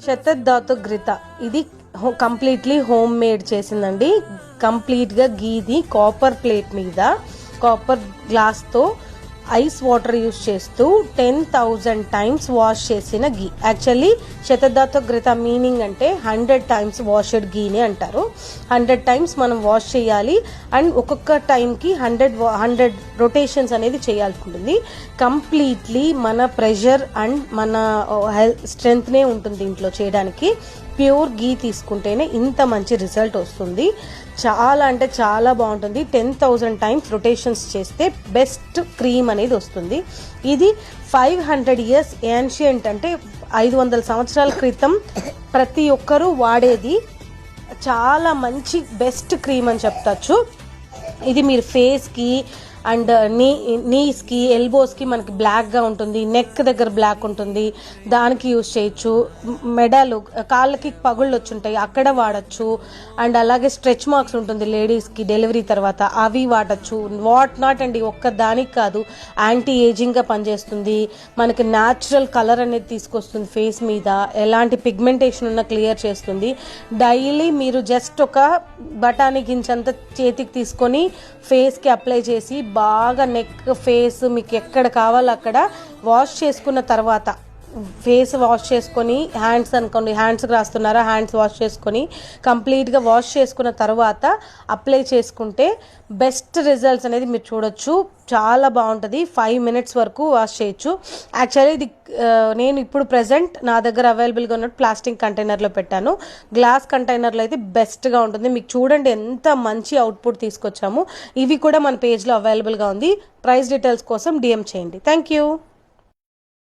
శతధాతు ఘృత ఇది completely home made చేసిందండి. కంప్లీట్గా గీది కాపర్ ప్లేట్ మీద కాపర్ గ్లాస్తో ఐస్ వాటర్ యూస్ చేస్తూ 10,000 టైమ్స్ వాష్ చేసిన గీ. యాక్చువల్లీ శతధాతు ఘృత మీనింగ్ అంటే 100 టైమ్స్ వాషెడ్ గీని అంటారు. 100 టైమ్స్ మనం వాష్ చేయాలి అండ్ ఒక్కొక్క టైంకి 100 రొటేషన్స్ అనేది చేయాల్సి ఉంటుంది. కంప్లీట్లీ మన ప్రెషర్ అండ్ మన హెల్త్ స్ట్రెంగ్త్నే ఉంటుంది దీంట్లో చేయడానికి. ప్యూర్ గీ తీసుకుంటేనే ఇంత మంచి రిజల్ట్ వస్తుంది. చాలా అంటే చాలా బాగుంటుంది. 10,000 టైమ్స్ రొటేషన్స్ చేస్తే బెస్ట్ క్రీమ్ అనేది వస్తుంది. ఇది 500 ఇయర్స్ ఏన్షియంట్ అంటే 500 సంవత్సరాల క్రితం ప్రతి ఒక్కరూ వాడేది. చాలా మంచి బెస్ట్ క్రీమ్ అని చెప్తాచ్చు. ఇది మీరు ఫేస్కి అండ్ నీస్కి ఎల్బోస్కి మనకి బ్లాక్గా ఉంటుంది, నెక్ దగ్గర బ్లాక్ ఉంటుంది, దానికి యూజ్ చేయొచ్చు. మెడలు కాళ్ళకి పగుళ్ళు వచ్చుంటాయి అక్కడ వాడచ్చు. అండ్ అలాగే స్ట్రెచ్ మార్క్స్ ఉంటుంది లేడీస్కి డెలివరీ తర్వాత, అవి వాడచ్చు. వాట్ నాట్ అండి, ఒక్క దానికి కాదు, యాంటీ ఏజింగ్గా పనిచేస్తుంది. మనకి న్యాచురల్ కలర్ అనేది తీసుకొస్తుంది ఫేస్ మీద, ఎలాంటి పిగ్మెంటేషన్ ఉన్న క్లియర్ చేస్తుంది. డైలీ మీరు జస్ట్ ఒక బఠానీ గింజంత చేతికి తీసుకొని ఫేస్కి అప్లై చేసి బాగా నెక్ ఫేస్ మీకు ఎక్కడ కావాలో అక్కడ వాష్ చేసుకున్న తర్వాత, ఫేస్ వాష్ చేసుకొని హ్యాండ్స్ అనుకోండి, హ్యాండ్స్కి రాస్తున్నారా హ్యాండ్స్ వాష్ చేసుకొని కంప్లీట్గా వాష్ చేసుకున్న తర్వాత అప్లై చేసుకుంటే బెస్ట్ రిజల్ట్స్ అనేది మీరు చూడొచ్చు. చాలా బాగుంటుంది. 5 minutes వరకు వాష్ చేయొచ్చు. యాక్చువల్లీ ఇది నేను ఇప్పుడు ప్రెజెంట్ నా దగ్గర అవైలబుల్గా ఉన్నట్టు ప్లాస్టిక్ కంటైనర్లో పెట్టాను. గ్లాస్ కంటైనర్లో అయితే బెస్ట్గా ఉంటుంది. మీకు చూడండి ఎంత మంచి అవుట్పుట్ తీసుకొచ్చాము. ఇవి కూడా మన పేజ్లో అవైలబుల్గా ఉంది. ప్రైస్ డీటెయిల్స్ కోసం DM చేయండి. Thank you.